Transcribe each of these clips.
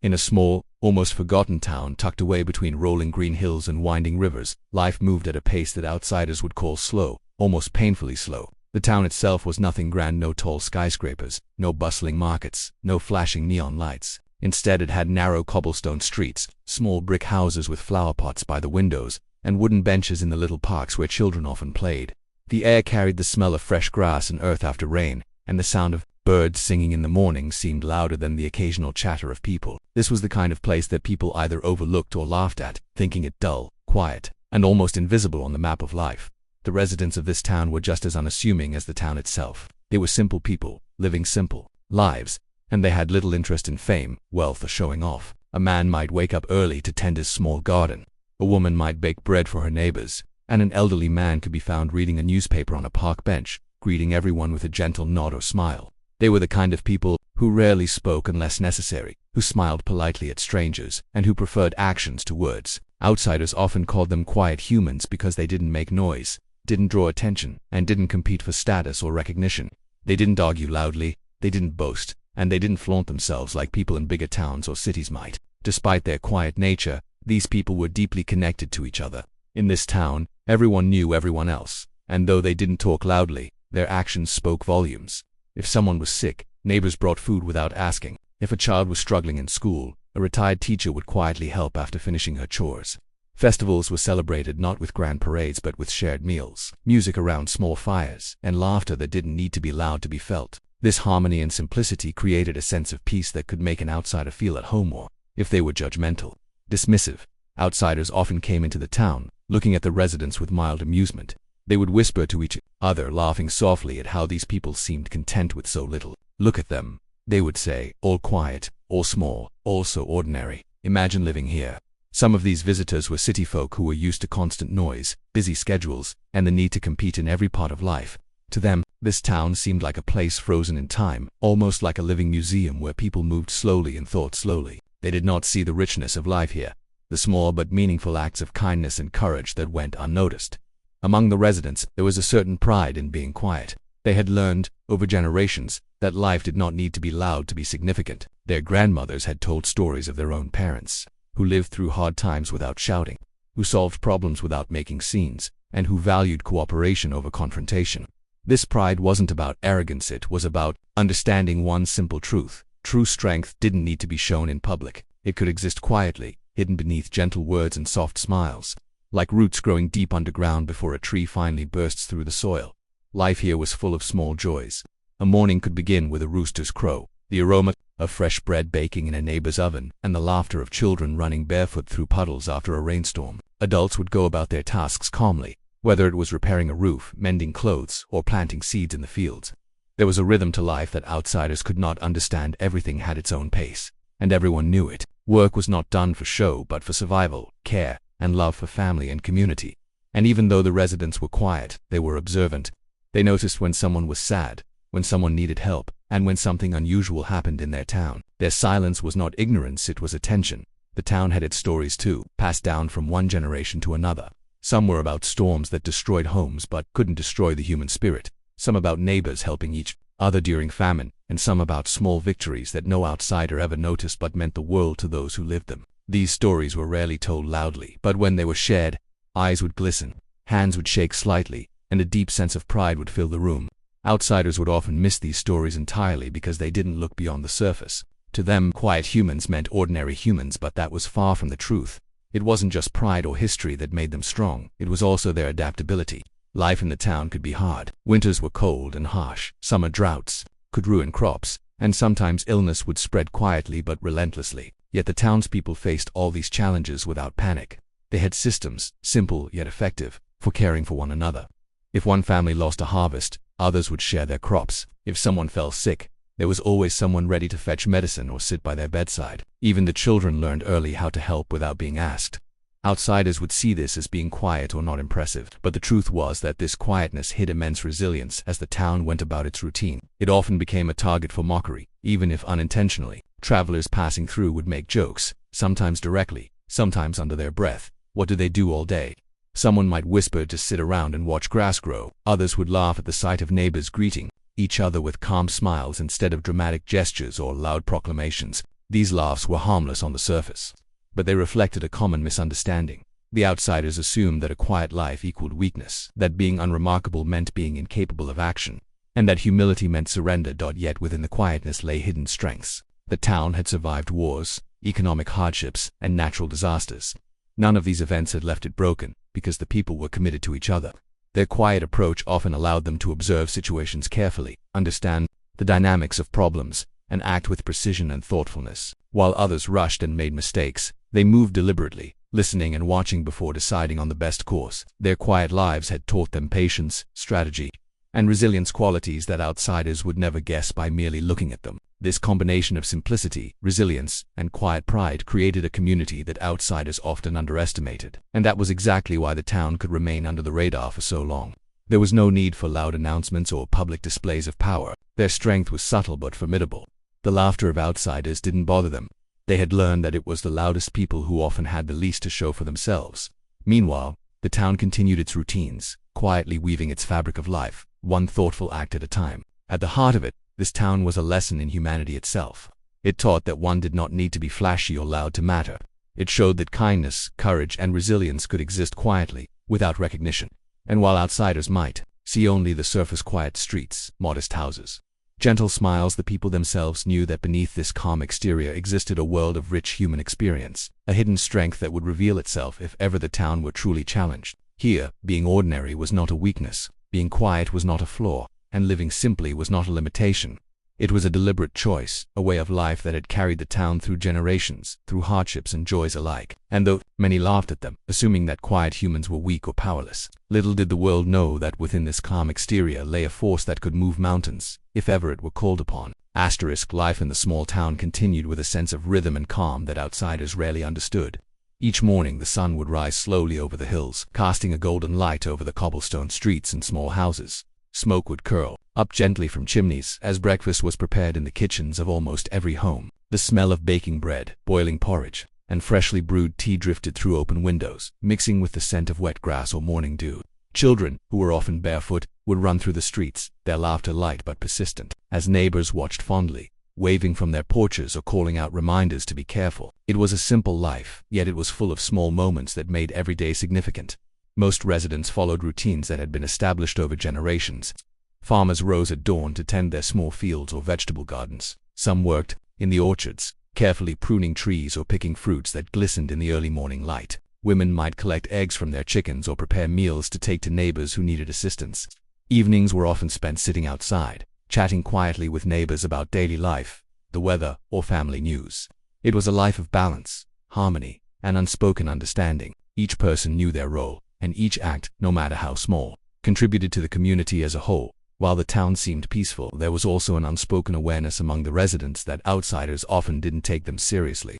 In a small, almost forgotten town tucked away between rolling green hills and winding rivers, life moved at a pace that outsiders would call slow, almost painfully slow. The town itself was nothing grand, no tall skyscrapers, no bustling markets, no flashing neon lights. Instead, it had narrow cobblestone streets, small brick houses with flower pots by the windows, and wooden benches in the little parks where children often played. The air carried the smell of fresh grass and earth after rain, and the sound of birds singing in the morning seemed louder than the occasional chatter of people. This was the kind of place that people either overlooked or laughed at, thinking it dull, quiet, and almost invisible on the map of life. The residents of this town were just as unassuming as the town itself. They were simple people, living simple lives, and they had little interest in fame, wealth, or showing off. A man might wake up early to tend his small garden. A woman might bake bread for her neighbors, and an elderly man could be found reading a newspaper on a park bench, greeting everyone with a gentle nod or smile. They were the kind of people who rarely spoke unless necessary, who smiled politely at strangers, and who preferred actions to words. Outsiders often called them quiet humans because they didn't make noise, didn't draw attention, and didn't compete for status or recognition. They didn't argue loudly, they didn't boast, and they didn't flaunt themselves like people in bigger towns or cities might. Despite their quiet nature, these people were deeply connected to each other. In this town, everyone knew everyone else, and though they didn't talk loudly, their actions spoke volumes. If someone was sick, neighbors brought food without asking. If a child was struggling in school, a retired teacher would quietly help after finishing her chores. Festivals were celebrated not with grand parades but with shared meals, music around small fires, and laughter that didn't need to be loud to be felt. This harmony and simplicity created a sense of peace that could make an outsider feel at home, or, if they were judgmental, dismissive. Outsiders often came into the town, looking at the residents with mild amusement. They would whisper to each other, laughing softly at how these people seemed content with so little. "Look at them," they would say, "all quiet, all small, all so ordinary. Imagine living here." Some of these visitors were city folk who were used to constant noise, busy schedules, and the need to compete in every part of life. To them, this town seemed like a place frozen in time, almost like a living museum where people moved slowly and thought slowly. They did not see the richness of life here, the small but meaningful acts of kindness and courage that went unnoticed. Among the residents, there was a certain pride in being quiet. They had learned, over generations, that life did not need to be loud to be significant. Their grandmothers had told stories of their own parents, who lived through hard times without shouting, who solved problems without making scenes, and who valued cooperation over confrontation. This pride wasn't about arrogance, it was about understanding one simple truth. True strength didn't need to be shown in public. It could exist quietly, hidden beneath gentle words and soft smiles. Like roots growing deep underground before a tree finally bursts through the soil. Life here was full of small joys. A morning could begin with a rooster's crow, the aroma of fresh bread baking in a neighbor's oven, and the laughter of children running barefoot through puddles after a rainstorm. Adults would go about their tasks calmly, whether it was repairing a roof, mending clothes, or planting seeds in the fields. There was a rhythm to life that outsiders could not understand. Everything had its own pace, and everyone knew it. Work was not done for show but for survival, care, and love for family and community. And even though the residents were quiet, they were observant. They noticed when someone was sad, when someone needed help, and when something unusual happened in their town. Their silence was not ignorance, it was attention. The town had its stories too, passed down from one generation to another. Some were about storms that destroyed homes but couldn't destroy the human spirit. Some about neighbors helping each other during famine, and some about small victories that no outsider ever noticed but meant the world to those who lived them. These stories were rarely told loudly, but when they were shared, eyes would glisten, hands would shake slightly, and a deep sense of pride would fill the room. Outsiders would often miss these stories entirely because they didn't look beyond the surface. To them, quiet humans meant ordinary humans, but that was far from the truth. It wasn't just pride or history that made them strong, it was also their adaptability. Life in the town could be hard. Winters were cold and harsh, summer droughts could ruin crops, and sometimes illness would spread quietly but relentlessly. Yet the townspeople faced all these challenges without panic. They had systems, simple yet effective, for caring for one another. If one family lost a harvest, others would share their crops. If someone fell sick, there was always someone ready to fetch medicine or sit by their bedside. Even the children learned early how to help without being asked. Outsiders would see this as being quiet or not impressive, but the truth was that this quietness hid immense resilience as the town went about its routine. It often became a target for mockery, even if unintentionally. Travelers passing through would make jokes, sometimes directly, sometimes under their breath. What do they do all day? Someone might whisper to sit around and watch grass grow. Others would laugh at the sight of neighbors greeting each other with calm smiles instead of dramatic gestures or loud proclamations. These laughs were harmless on the surface, but they reflected a common misunderstanding. The outsiders assumed that a quiet life equaled weakness, that being unremarkable meant being incapable of action, and that humility meant surrender. Yet within the quietness lay hidden strengths. The town had survived wars, economic hardships, and natural disasters. None of these events had left it broken, because the people were committed to each other. Their quiet approach often allowed them to observe situations carefully, understand the dynamics of problems, and act with precision and thoughtfulness. While others rushed and made mistakes, they moved deliberately, listening and watching before deciding on the best course. Their quiet lives had taught them patience, strategy, and resilience, qualities that outsiders would never guess by merely looking at them. This combination of simplicity, resilience, and quiet pride created a community that outsiders often underestimated, and that was exactly why the town could remain under the radar for so long. There was no need for loud announcements or public displays of power. Their strength was subtle but formidable. The laughter of outsiders didn't bother them. They had learned that it was the loudest people who often had the least to show for themselves. Meanwhile, the town continued its routines, quietly weaving its fabric of life, one thoughtful act at a time. At the heart of it, this town was a lesson in humanity itself. It taught that one did not need to be flashy or loud to matter. It showed that kindness, courage, and resilience could exist quietly, without recognition. And while outsiders might see only the surface, quiet streets, modest houses, gentle smiles, the people themselves knew that beneath this calm exterior existed a world of rich human experience, a hidden strength that would reveal itself if ever the town were truly challenged. Here, being ordinary was not a weakness, being quiet was not a flaw, and living simply was not a limitation. It was a deliberate choice, a way of life that had carried the town through generations, through hardships and joys alike. And though many laughed at them, assuming that quiet humans were weak or powerless, little did the world know that within this calm exterior lay a force that could move mountains, if ever it were called upon. Life in the small town continued with a sense of rhythm and calm that outsiders rarely understood. Each morning the sun would rise slowly over the hills, casting a golden light over the cobblestone streets and small houses. Smoke would curl up gently from chimneys as breakfast was prepared in the kitchens of almost every home. The smell of baking bread, boiling porridge, and freshly brewed tea drifted through open windows, mixing with the scent of wet grass or morning dew. Children, who were often barefoot, would run through the streets, their laughter light but persistent, as neighbors watched fondly, waving from their porches or calling out reminders to be careful. It was a simple life, yet it was full of small moments that made every day significant. Most residents followed routines that had been established over generations. Farmers rose at dawn to tend their small fields or vegetable gardens. Some worked in the orchards, carefully pruning trees or picking fruits that glistened in the early morning light. Women might collect eggs from their chickens or prepare meals to take to neighbors who needed assistance. Evenings were often spent sitting outside, chatting quietly with neighbors about daily life, the weather, or family news. It was a life of balance, harmony, and unspoken understanding. Each person knew their role, and each act, no matter how small, contributed to the community as a whole. While the town seemed peaceful, there was also an unspoken awareness among the residents that outsiders often didn't take them seriously.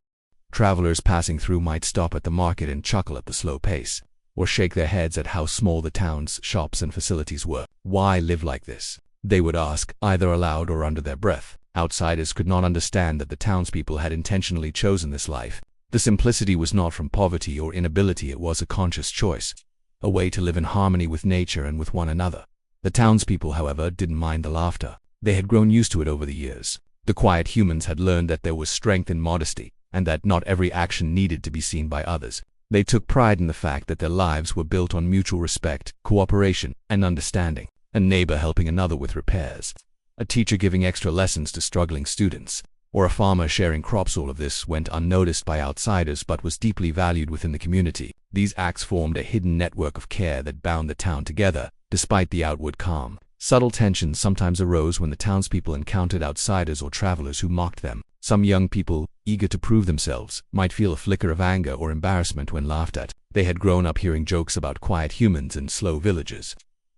Travelers passing through might stop at the market and chuckle at the slow pace, or shake their heads at how small the town's shops and facilities were. Why live like this? They would ask, either aloud or under their breath. Outsiders could not understand that the townspeople had intentionally chosen this life. The simplicity was not from poverty or inability, it was a conscious choice, a way to live in harmony with nature and with one another. The townspeople, however, didn't mind the laughter. They had grown used to it over the years. The quiet humans had learned that there was strength in modesty, and that not every action needed to be seen by others. They took pride in the fact that their lives were built on mutual respect, cooperation, and understanding. A neighbor helping another with repairs, a teacher giving extra lessons to struggling students, or a farmer sharing crops. All of this went unnoticed by outsiders but was deeply valued within the community. These acts formed a hidden network of care that bound the town together. Despite the outward calm, subtle tensions sometimes arose when the townspeople encountered outsiders or travelers who mocked them. Some young people, eager to prove themselves, might feel a flicker of anger or embarrassment when laughed at. They had grown up hearing jokes about quiet humans and slow villages.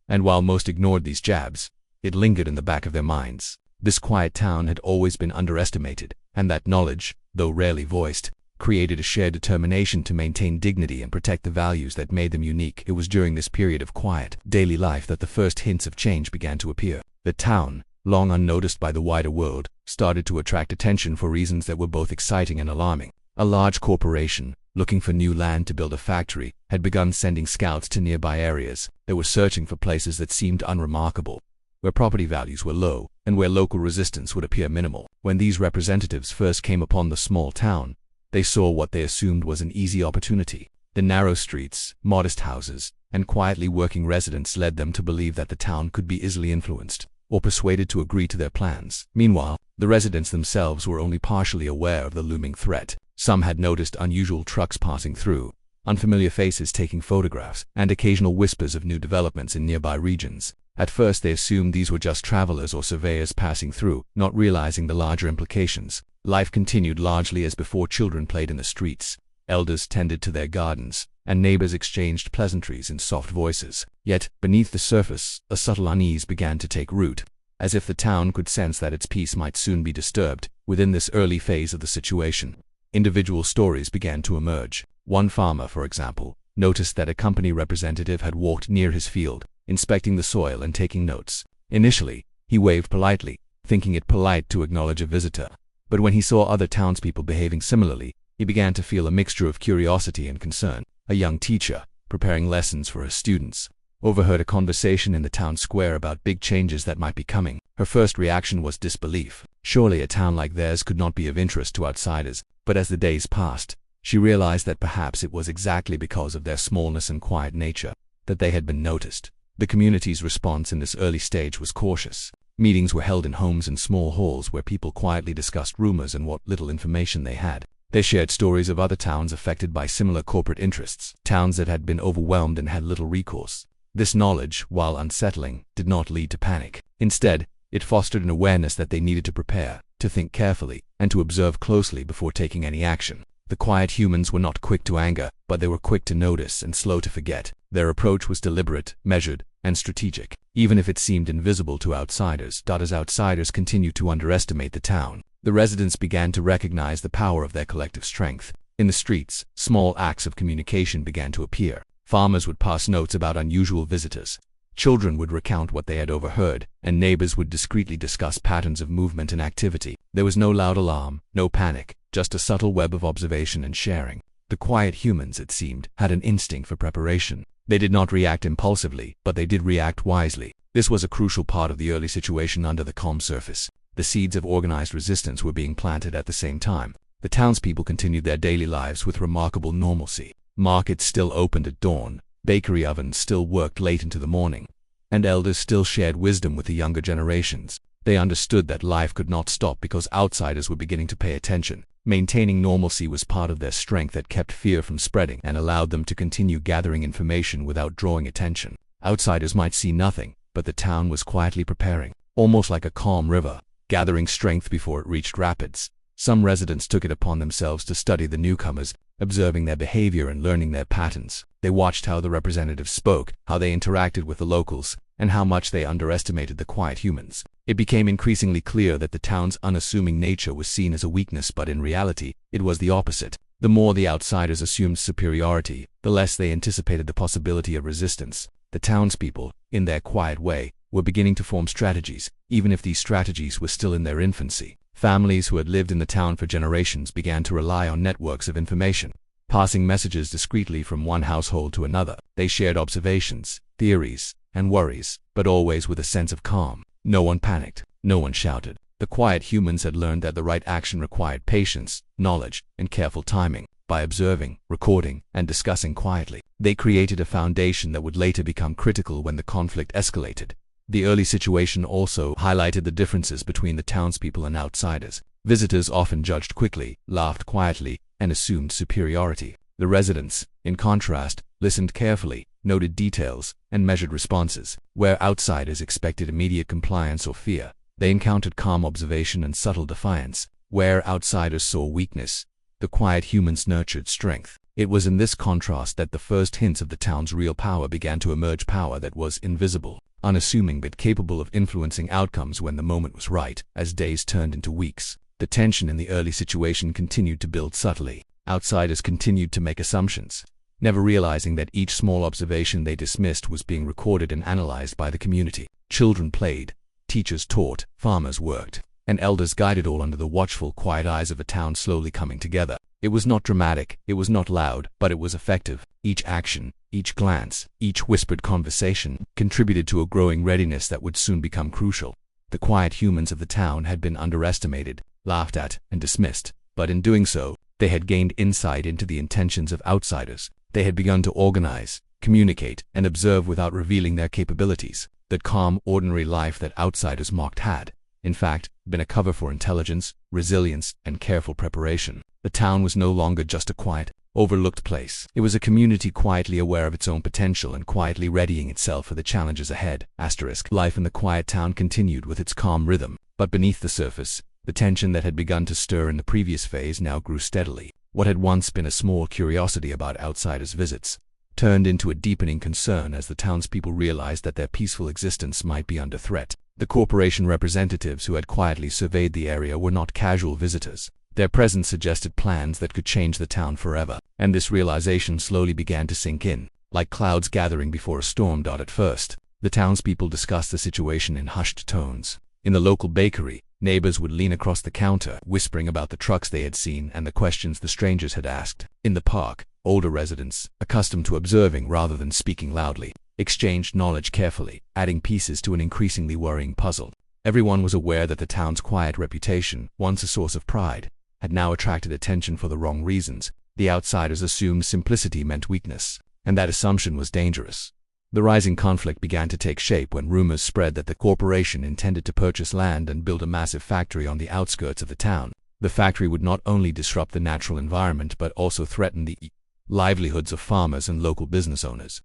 And while most ignored these jabs, it lingered in the back of their minds. This quiet town had always been underestimated, and that knowledge, though rarely voiced, created a shared determination to maintain dignity and protect the values that made them unique. It was during this period of quiet, daily life that the first hints of change began to appear. The town, long unnoticed by the wider world, started to attract attention for reasons that were both exciting and alarming. A large corporation, looking for new land to build a factory, had begun sending scouts to nearby areas. They were searching for places that seemed unremarkable, where property values were low, and where local resistance would appear minimal. When these representatives first came upon the small town, they saw what they assumed was an easy opportunity. The narrow streets, modest houses, and quietly working residents led them to believe that the town could be easily influenced or persuaded to agree to their plans. Meanwhile, the residents themselves were only partially aware of the looming threat. Some had noticed unusual trucks passing through, unfamiliar faces taking photographs, and occasional whispers of new developments in nearby regions. At first they assumed these were just travelers or surveyors passing through, not realizing the larger implications. Life continued largely as before. Children played in the streets, elders tended to their gardens, and neighbors exchanged pleasantries in soft voices. Yet, beneath the surface, a subtle unease began to take root, as if the town could sense that its peace might soon be disturbed. Within this early phase of the situation, individual stories began to emerge. One farmer, for example, noticed that a company representative had walked near his field, inspecting the soil and taking notes. Initially, he waved politely, thinking it polite to acknowledge a visitor. But when he saw other townspeople behaving similarly, he began to feel a mixture of curiosity and concern. A young teacher, preparing lessons for her students, overheard a conversation in the town square about big changes that might be coming. Her first reaction was disbelief. Surely a town like theirs could not be of interest to outsiders. But as the days passed, she realized that perhaps it was exactly because of their smallness and quiet nature that they had been noticed. The community's response in this early stage was cautious. Meetings were held in homes and small halls where people quietly discussed rumors and what little information they had. They shared stories of other towns affected by similar corporate interests, towns that had been overwhelmed and had little recourse. This knowledge, while unsettling, did not lead to panic. Instead, it fostered an awareness that they needed to prepare, to think carefully, and to observe closely before taking any action. The quiet humans were not quick to anger, but they were quick to notice and slow to forget. Their approach was deliberate, measured, and strategic, even if it seemed invisible to outsiders. As outsiders continued to underestimate the town, the residents began to recognize the power of their collective strength. In the streets, small acts of communication began to appear. Farmers would pass notes about unusual visitors. Children would recount what they had overheard, and neighbors would discreetly discuss patterns of movement and activity. There was no loud alarm, no panic, just a subtle web of observation and sharing. The quiet humans, it seemed, had an instinct for preparation. They did not react impulsively, but they did react wisely. This was a crucial part of the early situation under the calm surface. The seeds of organized resistance were being planted at the same time. The townspeople continued their daily lives with remarkable normalcy. Markets still opened at dawn, bakery ovens still worked late into the morning, and elders still shared wisdom with the younger generations. They understood that life could not stop because outsiders were beginning to pay attention. Maintaining normalcy was part of their strength that kept fear from spreading and allowed them to continue gathering information without drawing attention. Outsiders might see nothing, but the town was quietly preparing, almost like a calm river, gathering strength before it reached rapids. Some residents took it upon themselves to study the newcomers, observing their behavior and learning their patterns. They watched how the representatives spoke, how they interacted with the locals, and how much they underestimated the quiet humans. It became increasingly clear that the town's unassuming nature was seen as a weakness, but in reality, it was the opposite. The more the outsiders assumed superiority, the less they anticipated the possibility of resistance. The townspeople, in their quiet way, were beginning to form strategies, even if these strategies were still in their infancy. Families who had lived in the town for generations began to rely on networks of information, passing messages discreetly from one household to another. They shared observations, theories, and worries, but always with a sense of calm. No one panicked, no one shouted. The quiet humans had learned that the right action required patience, knowledge, and careful timing. By observing, recording, and discussing quietly, they created a foundation that would later become critical when the conflict escalated. The early situation also highlighted the differences between the townspeople and outsiders. Visitors often judged quickly, laughed quietly, and assumed superiority. The residents, in contrast, listened carefully, noted details, and measured responses. Where outsiders expected immediate compliance or fear, they encountered calm observation and subtle defiance. Where outsiders saw weakness, the quiet humans nurtured strength. It was in this contrast that the first hints of the town's real power began to emerge, power that was invisible, unassuming, but capable of influencing outcomes when the moment was right. As days turned into weeks, the tension in the early situation continued to build subtly. Outsiders continued to make assumptions, never realizing that each small observation they dismissed was being recorded and analyzed by the community. Children played, teachers taught, farmers worked, and elders guided, all under the watchful, quiet eyes of a town slowly coming together. It was not dramatic, it was not loud, but it was effective. Each action, Each glance, each whispered conversation, contributed to a growing readiness that would soon become crucial. The quiet humans of the town had been underestimated, laughed at, and dismissed, but in doing so, they had gained insight into the intentions of outsiders. They had begun to organize, communicate, and observe without revealing their capabilities. That calm, ordinary life that outsiders mocked had, in fact, been a cover for intelligence, resilience, and careful preparation. The town was no longer just a quiet, overlooked place. It was a community quietly aware of its own potential and quietly readying itself for the challenges ahead. Life in the quiet town continued with its calm rhythm, but beneath the surface, the tension that had begun to stir in the previous phase now grew steadily. What had once been a small curiosity about outsiders' visits turned into a deepening concern as the townspeople realized that their peaceful existence might be under threat. The corporation representatives who had quietly surveyed the area were not casual visitors. Their presence suggested plans that could change the town forever, and this realization slowly began to sink in, like clouds gathering before a storm. At first, the townspeople discussed the situation in hushed tones. In the local bakery, neighbors would lean across the counter, whispering about the trucks they had seen and the questions the strangers had asked. In the park, older residents, accustomed to observing rather than speaking loudly, exchanged knowledge carefully, adding pieces to an increasingly worrying puzzle. Everyone was aware that the town's quiet reputation, once a source of pride, had now attracted attention for the wrong reasons. The outsiders assumed simplicity meant weakness, and that assumption was dangerous. The rising conflict began to take shape when rumors spread that the corporation intended to purchase land and build a massive factory on the outskirts of the town. The factory would not only disrupt the natural environment but also threaten the livelihoods of farmers and local business owners.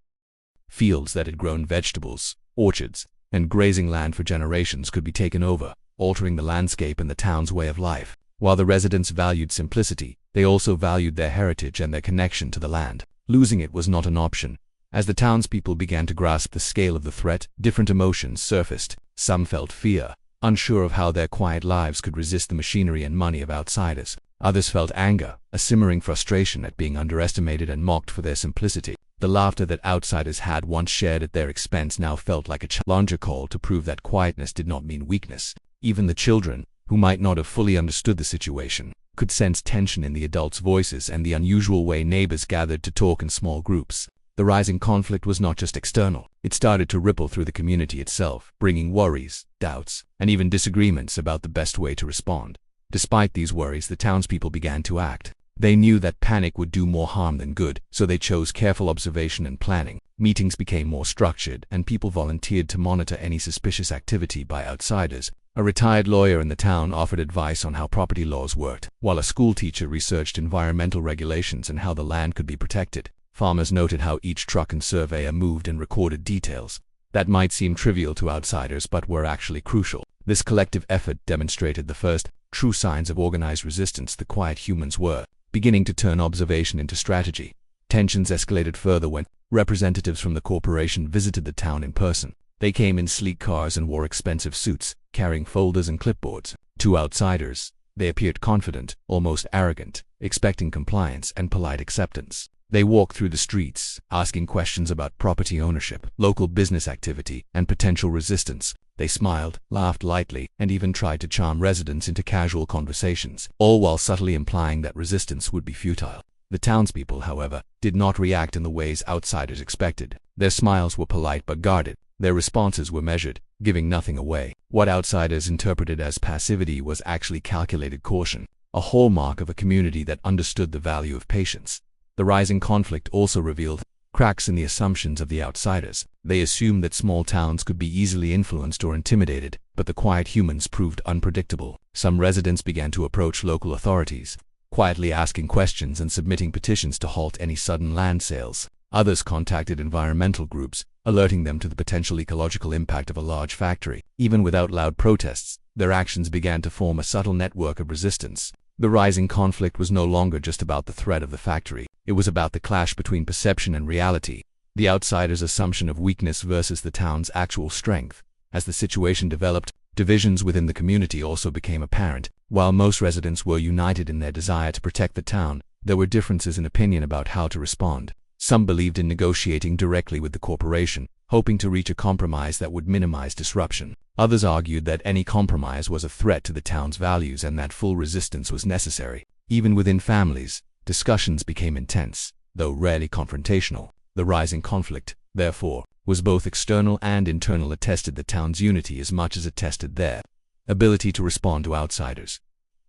Fields that had grown vegetables, orchards, and grazing land for generations could be taken over, altering the landscape and the town's way of life. While the residents valued simplicity, they also valued their heritage and their connection to the land. Losing it was not an option. As the townspeople began to grasp the scale of the threat, different emotions surfaced. Some felt fear, unsure of how their quiet lives could resist the machinery and money of outsiders. Others felt anger, a simmering frustration at being underestimated and mocked for their simplicity. The laughter that outsiders had once shared at their expense now felt like a challenger call to prove that quietness did not mean weakness. Even the children, who might not have fully understood the situation, could sense tension in the adults' voices and the unusual way neighbors gathered to talk in small groups. The rising conflict was not just external. It started to ripple through the community itself, bringing worries, doubts, and even disagreements about the best way to respond. Despite these worries, the townspeople began to act. They knew that panic would do more harm than good, so they chose careful observation and planning. Meetings became more structured, and people volunteered to monitor any suspicious activity by outsiders. A retired lawyer in the town offered advice on how property laws worked, while a school teacher researched environmental regulations and how the land could be protected. Farmers noted how each truck and surveyor moved and recorded details that might seem trivial to outsiders but were actually crucial. This collective effort demonstrated the first true signs of organized resistance. The quiet humans were beginning to turn observation into strategy. Tensions escalated further when representatives from the corporation visited the town in person. They came in sleek cars and wore expensive suits, carrying folders and clipboards. To outsiders, they appeared confident, almost arrogant, expecting compliance and polite acceptance. They walked through the streets, asking questions about property ownership, local business activity, and potential resistance. They smiled, laughed lightly, and even tried to charm residents into casual conversations, all while subtly implying that resistance would be futile. The townspeople, however, did not react in the ways outsiders expected. Their smiles were polite but guarded. Their responses were measured, giving nothing away. What outsiders interpreted as passivity was actually calculated caution, a hallmark of a community that understood the value of patience. The rising conflict also revealed cracks in the assumptions of the outsiders. They assumed that small towns could be easily influenced or intimidated, but the quiet humans proved unpredictable. Some residents began to approach local authorities, quietly asking questions and submitting petitions to halt any sudden land sales. Others contacted environmental groups, alerting them to the potential ecological impact of a large factory. Even without loud protests, their actions began to form a subtle network of resistance. The rising conflict was no longer just about the threat of the factory. It was about the clash between perception and reality, the outsider's assumption of weakness versus the town's actual strength. As the situation developed, divisions within the community also became apparent. While most residents were united in their desire to protect the town, there were differences in opinion about how to respond. Some believed in negotiating directly with the corporation, hoping to reach a compromise that would minimize disruption. Others argued that any compromise was a threat to the town's values and that full resistance was necessary. Even within families, discussions became intense, though rarely confrontational. The rising conflict, therefore, was both external and internal. It tested the town's unity as much as it tested their ability to respond to outsiders.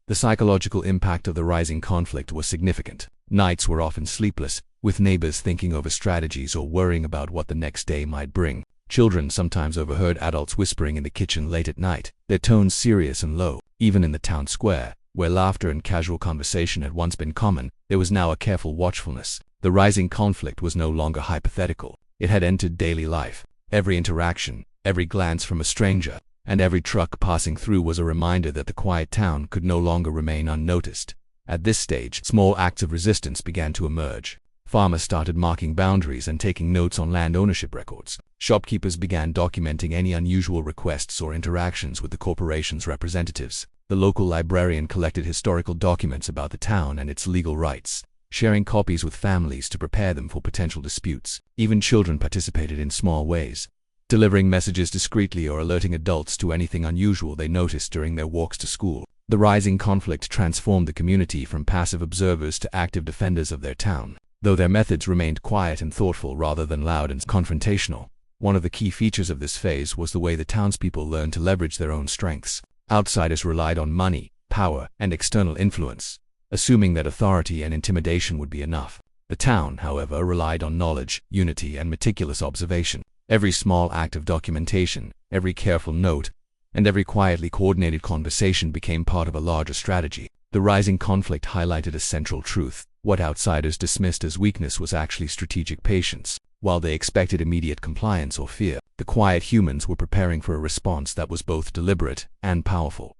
The psychological impact of the rising conflict was significant. Nights were often sleepless, with neighbors thinking over strategies or worrying about what the next day might bring. Children sometimes overheard adults whispering in the kitchen late at night, their tones serious and low. Even in the town square, where laughter and casual conversation had once been common, there was now a careful watchfulness. The rising conflict was no longer hypothetical. It had entered daily life. Every interaction, every glance from a stranger, and every truck passing through was a reminder that the quiet town could no longer remain unnoticed. At this stage, small acts of resistance began to emerge. Farmers started marking boundaries and taking notes on land ownership records. Shopkeepers began documenting any unusual requests or interactions with the corporation's representatives. The local librarian collected historical documents about the town and its legal rights, sharing copies with families to prepare them for potential disputes. Even children participated in small ways, delivering messages discreetly or alerting adults to anything unusual they noticed during their walks to school. The rising conflict transformed the community from passive observers to active defenders of their town. Though their methods remained quiet and thoughtful rather than loud and confrontational, one of the key features of this phase was the way the townspeople learned to leverage their own strengths. Outsiders relied on money, power, and external influence, assuming that authority and intimidation would be enough. The town, however, relied on knowledge, unity, and meticulous observation. Every small act of documentation, every careful note, and every quietly coordinated conversation became part of a larger strategy. The rising conflict highlighted a central truth. What outsiders dismissed as weakness was actually strategic patience. While they expected immediate compliance or fear, the quiet humans were preparing for a response that was both deliberate and powerful.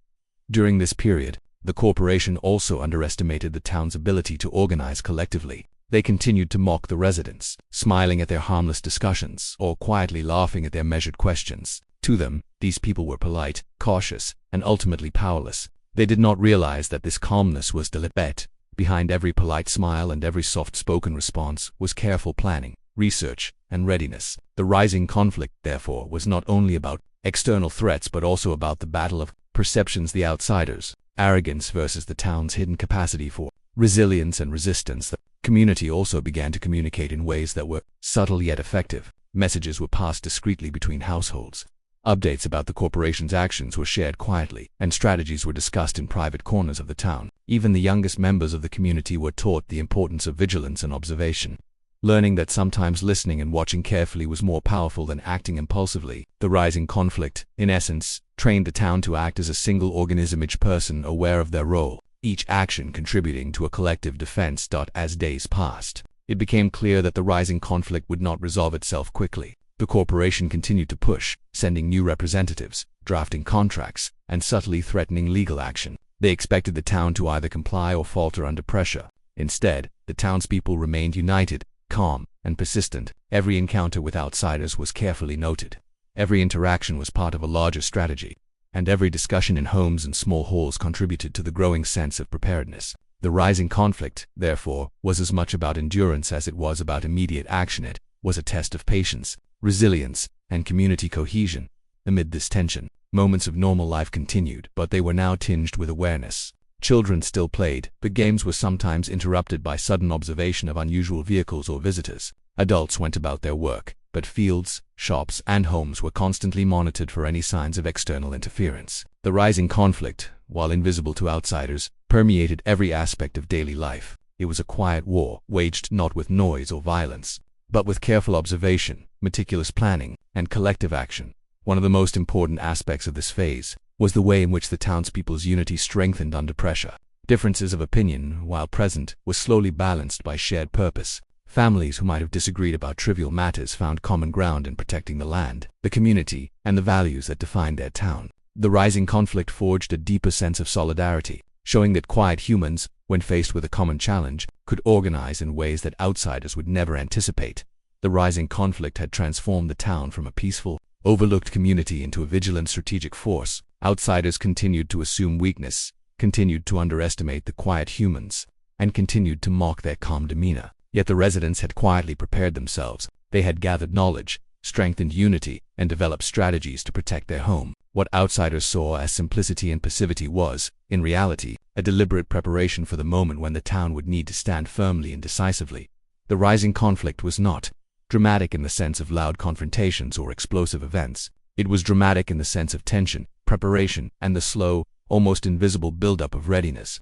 During this period, the corporation also underestimated the town's ability to organize collectively. They continued to mock the residents, smiling at their harmless discussions or quietly laughing at their measured questions. To them, these people were polite, cautious, and ultimately powerless. They did not realize that this calmness was deliberate. Behind every polite smile and every soft-spoken response was careful planning, research, and readiness. The rising conflict, therefore, was not only about external threats but also about the battle of perceptions, the outsiders' arrogance versus the town's hidden capacity for resilience and resistance. The community also began to communicate in ways that were subtle yet effective. Messages were passed discreetly between households. Updates about the corporation's actions were shared quietly, and strategies were discussed in private corners of the town. Even the youngest members of the community were taught the importance of vigilance and observation, learning that sometimes listening and watching carefully was more powerful than acting impulsively. The rising conflict, in essence, trained the town to act as a single organism, each person aware of their role, each action contributing to a collective defense. As days passed, it became clear that the rising conflict would not resolve itself quickly. The corporation continued to push, sending new representatives, drafting contracts, and subtly threatening legal action. They expected the town to either comply or falter under pressure. Instead, the townspeople remained united, calm, and persistent. Every encounter with outsiders was carefully noted. Every interaction was part of a larger strategy, and every discussion in homes and small halls contributed to the growing sense of preparedness. The rising conflict, therefore, was as much about endurance as it was about immediate action. It was a test of patience, resilience, and community cohesion. Amid this tension, moments of normal life continued, but they were now tinged with awareness. Children still played, but games were sometimes interrupted by sudden observation of unusual vehicles or visitors. Adults went about their work, but fields, shops, and homes were constantly monitored for any signs of external interference. The rising conflict, while invisible to outsiders, permeated every aspect of daily life. It was a quiet war, waged not with noise or violence, but with careful observation, meticulous planning, and collective action. One of the most important aspects of this phase was the way in which the townspeople's unity strengthened under pressure. Differences of opinion, while present, were slowly balanced by shared purpose. Families who might have disagreed about trivial matters found common ground in protecting the land, the community, and the values that defined their town. The rising conflict forged a deeper sense of solidarity, showing that quiet humans, when faced with a common challenge, could organize in ways that outsiders would never anticipate. The rising conflict had transformed the town from a peaceful, overlooked community into a vigilant strategic force. Outsiders continued to assume weakness, continued to underestimate the quiet humans, and continued to mock their calm demeanor. Yet the residents had quietly prepared themselves. They had gathered knowledge, strengthened unity, and developed strategies to protect their home. What outsiders saw as simplicity and passivity was, in reality, a deliberate preparation for the moment when the town would need to stand firmly and decisively. The rising conflict was not dramatic in the sense of loud confrontations or explosive events. It was dramatic in the sense of tension, preparation, and the slow, almost invisible buildup of readiness.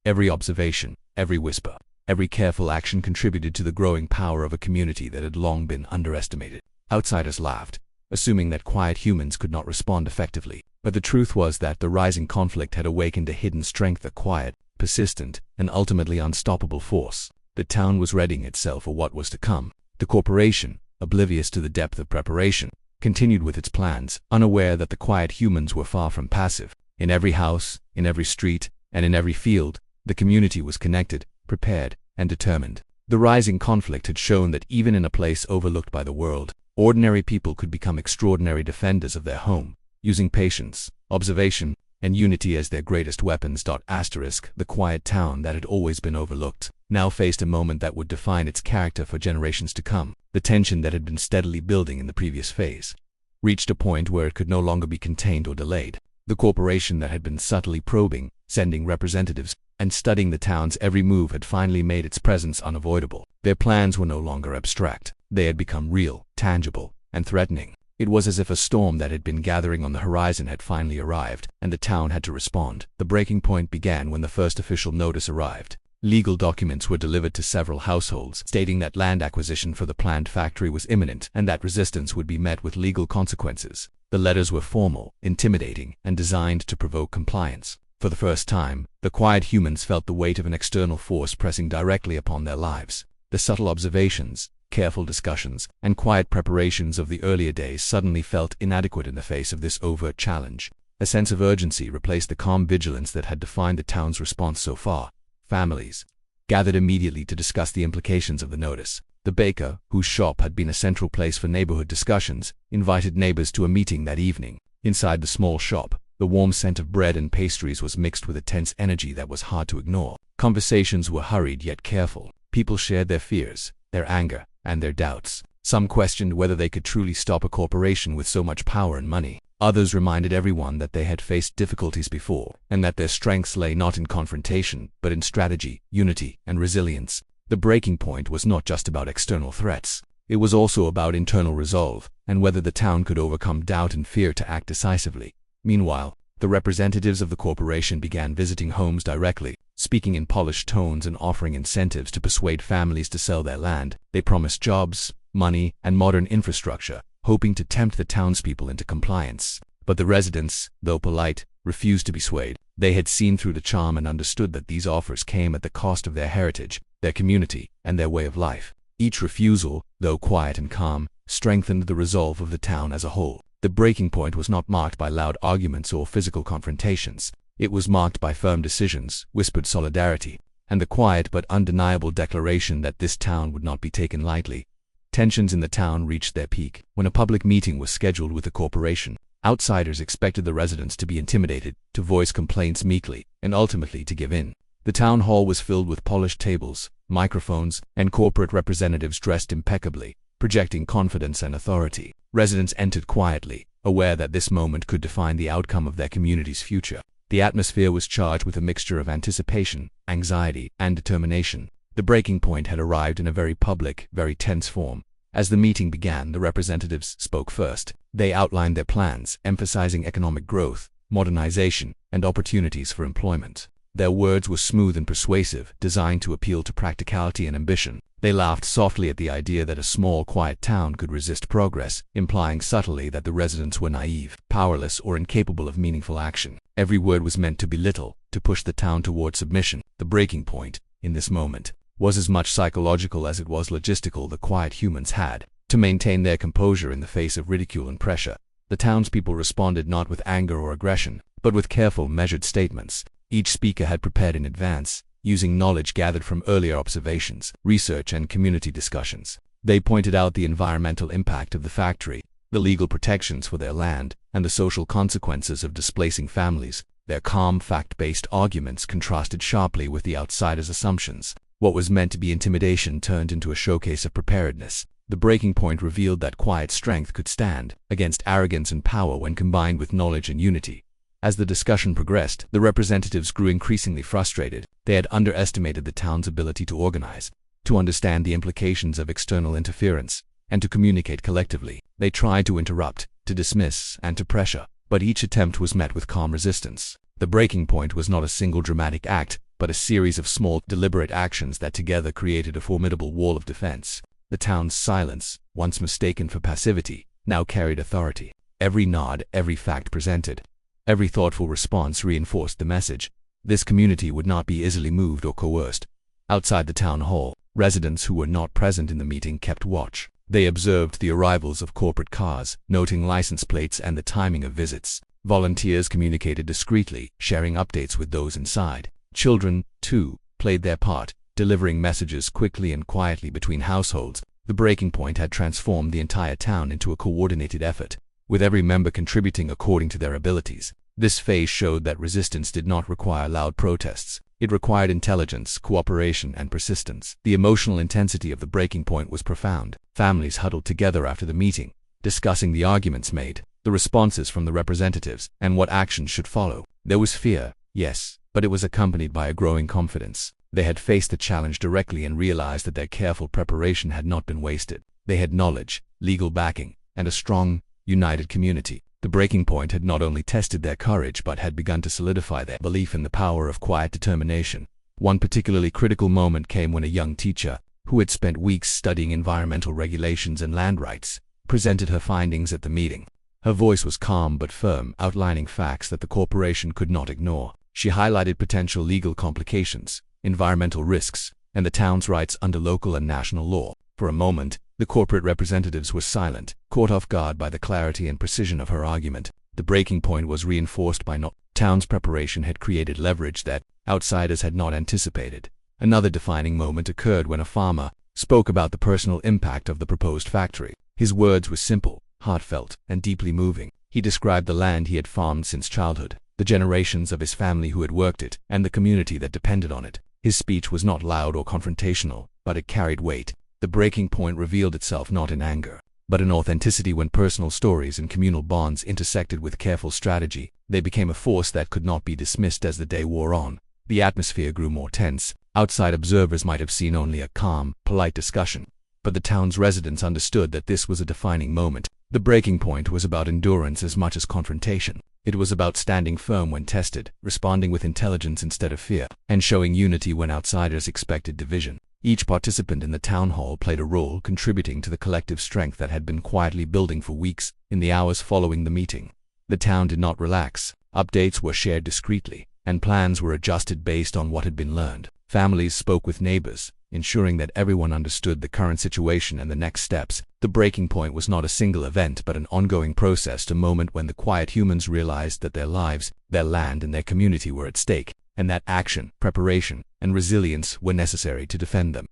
Every observation, every whisper, every careful action contributed to the growing power of a community that had long been underestimated. Outsiders laughed, assuming that quiet humans could not respond effectively. But the truth was that the rising conflict had awakened a hidden strength, a quiet, persistent, and ultimately unstoppable force. The town was readying itself for what was to come. The corporation, oblivious to the depth of preparation, continued with its plans, unaware that the quiet humans were far from passive. In every house, in every street, and in every field, the community was connected, prepared, and determined. The rising conflict had shown that even in a place overlooked by the world, ordinary people could become extraordinary defenders of their home, using patience, observation, and unity as their greatest weapons. The quiet town that had always been overlooked now faced a moment that would define its character for generations to come. The tension that had been steadily building in the previous phase reached a point where it could no longer be contained or delayed. The corporation that had been subtly probing, sending representatives, and studying the town's every move had finally made its presence unavoidable. Their plans were no longer abstract. They had become real, tangible, and threatening. It was as if a storm that had been gathering on the horizon had finally arrived, and the town had to respond. The breaking point began when the first official notice arrived. Legal documents were delivered to several households, stating that land acquisition for the planned factory was imminent and that resistance would be met with legal consequences. The letters were formal, intimidating, and designed to provoke compliance. For the first time, the quiet humans felt the weight of an external force pressing directly upon their lives. The subtle observations, careful discussions, and quiet preparations of the earlier days suddenly felt inadequate in the face of this overt challenge. A sense of urgency replaced the calm vigilance that had defined the town's response so far. Families gathered immediately to discuss the implications of the notice. The baker, whose shop had been a central place for neighborhood discussions, invited neighbors to a meeting that evening. Inside the small shop, the warm scent of bread and pastries was mixed with a tense energy that was hard to ignore. Conversations were hurried yet careful. People shared their fears, their anger, and their doubts. Some questioned whether they could truly stop a corporation with so much power and money. Others reminded everyone that they had faced difficulties before, and that their strengths lay not in confrontation, but in strategy, unity, and resilience. The breaking point was not just about external threats. It was also about internal resolve, and whether the town could overcome doubt and fear to act decisively. Meanwhile, the representatives of the corporation began visiting homes directly, speaking in polished tones and offering incentives to persuade families to sell their land. They promised jobs, money, and modern infrastructure, hoping to tempt the townspeople into compliance. But the residents, though polite, refused to be swayed. They had seen through the charm and understood that these offers came at the cost of their heritage, their community, and their way of life. Each refusal, though quiet and calm, strengthened the resolve of the town as a whole. The breaking point was not marked by loud arguments or physical confrontations. It was marked by firm decisions, whispered solidarity, and the quiet but undeniable declaration that this town would not be taken lightly. Tensions in the town reached their peak when a public meeting was scheduled with the corporation. Outsiders expected the residents to be intimidated, to voice complaints meekly, and ultimately to give in. The town hall was filled with polished tables, microphones, and corporate representatives dressed impeccably, projecting confidence and authority. Residents entered quietly, aware that this moment could define the outcome of their community's future. The atmosphere was charged with a mixture of anticipation, anxiety, and determination. The breaking point had arrived in a very public, very tense form. As the meeting began, the representatives spoke first. They outlined their plans, emphasizing economic growth, modernization, and opportunities for employment. Their words were smooth and persuasive, designed to appeal to practicality and ambition. They laughed softly at the idea that a small, quiet town could resist progress, implying subtly that the residents were naive, powerless, or incapable of meaningful action. Every word was meant to belittle, to push the town toward submission. The breaking point, in this moment, was as much psychological as it was logistical. The quiet humans had to maintain their composure in the face of ridicule and pressure. The townspeople responded not with anger or aggression, but with careful, measured statements. Each speaker had prepared in advance, using knowledge gathered from earlier observations, research, and community discussions. They pointed out the environmental impact of the factory, the legal protections for their land, and the social consequences of displacing families. Their calm, fact-based arguments contrasted sharply with the outsiders' assumptions. What was meant to be intimidation turned into a showcase of preparedness. The breaking point revealed that quiet strength could stand against arrogance and power when combined with knowledge and unity. As the discussion progressed, the representatives grew increasingly frustrated. They had underestimated the town's ability to organize, to understand the implications of external interference, and to communicate collectively. They tried to interrupt, to dismiss, and to pressure, but each attempt was met with calm resistance. The breaking point was not a single dramatic act, but a series of small, deliberate actions that together created a formidable wall of defense. The town's silence, once mistaken for passivity, now carried authority. Every nod, every fact presented, every thoughtful response reinforced the message. This community would not be easily moved or coerced. Outside the town hall, residents who were not present in the meeting kept watch. They observed the arrivals of corporate cars, noting license plates and the timing of visits. Volunteers communicated discreetly, sharing updates with those inside. Children, too, played their part, delivering messages quickly and quietly between households. The breaking point had transformed the entire town into a coordinated effort, with every member contributing according to their abilities. This phase showed that resistance did not require loud protests. It required intelligence, cooperation, and persistence. The emotional intensity of the breaking point was profound. Families huddled together after the meeting, discussing the arguments made, the responses from the representatives, and what actions should follow. There was fear, yes, but it was accompanied by a growing confidence. They had faced the challenge directly and realized that their careful preparation had not been wasted. They had knowledge, legal backing, and a strong, united community. The breaking point had not only tested their courage but had begun to solidify their belief in the power of quiet determination. One particularly critical moment came when a young teacher, who had spent weeks studying environmental regulations and land rights, presented her findings at the meeting. Her voice was calm but firm, outlining facts that the corporation could not ignore. She highlighted potential legal complications, environmental risks, and the town's rights under local and national law. For a moment, the corporate representatives were silent, caught off guard by the clarity and precision of her argument. The breaking point was reinforced by the town's preparation had created leverage that outsiders had not anticipated. Another defining moment occurred when a farmer spoke about the personal impact of the proposed factory. His words were simple, heartfelt, and deeply moving. He described the land he had farmed since childhood, the generations of his family who had worked it, and the community that depended on it. His speech was not loud or confrontational, but it carried weight. The breaking point revealed itself not in anger, but in authenticity. When personal stories and communal bonds intersected with careful strategy, they became a force that could not be dismissed. As the day wore on, the atmosphere grew more tense. Outside observers might have seen only a calm, polite discussion, but the town's residents understood that this was a defining moment. The breaking point was about endurance as much as confrontation. It was about standing firm when tested, responding with intelligence instead of fear, and showing unity when outsiders expected division. Each participant in the town hall played a role, contributing to the collective strength that had been quietly building for weeks. In the hours following the meeting, the town did not relax. Updates were shared discreetly, and plans were adjusted based on what had been learned. Families spoke with neighbors, ensuring that everyone understood the current situation and the next steps. The breaking point was not a single event but an ongoing process, a moment when the quiet humans realized that their lives, their land, and their community were at stake, and that action, preparation, and resilience were necessary to defend them.